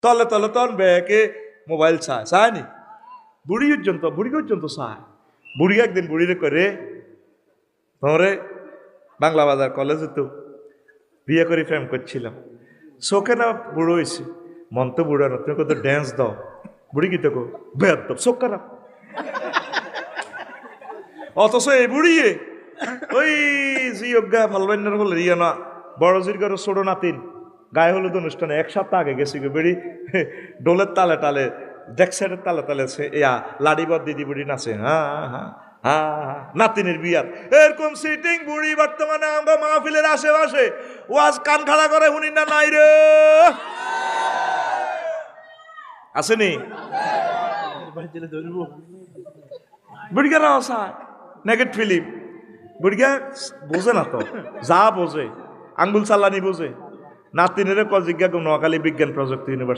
তলে তলে তখন ব্যাকে মোবাইল চায়নি বুড়ি পর্যন্ত চায়। বুড়ি একদিন বুড়িরে করে তোরে বাংলা বাজার কলেজে তো বিয়ে করে প্রেম করছিলাম, চোখে না বুড়ো হয়েছে, মন তো বুড়ো না, তুমি কত ড্যান্স দাও। বুড়ি কি তো বেদ দাও, চোখ খারাপ। অথচ এই বুড়িয়ে ওই জি অজ্ঞা ভালবান্যার হলে ইয়ে না বড় জির ঘরে ছোট নাতিন গায়ে হলুদ অনুষ্ঠানে 1 সপ্তাহ আগে গেছি গো। বেড়ি ডোলের তালে তালে ডেক্সারের তালে তালে ইয়া লাডিবর দিদি বুড়ি নাচে, হ্যাঁ হ্যাঁ হ্যাঁ নাতিনের বিয়ার। এরকম সিটিং বুড়ি বর্তমানে আমরা মাহফিলের আশেপাশে ওয়াজ কান খাড়া করে শুনি না নাই রে আসেনি বুড়িগারা আসায় নেগেট ফিলিম। বুড়িগা বোঝে না তো, যা বোঝে আঙ্গুল চালানি বোঝে। নাতিনের জিজ্ঞা নোয়াখালী বিজ্ঞান প্রযুক্তি ইউনিভার্সিটি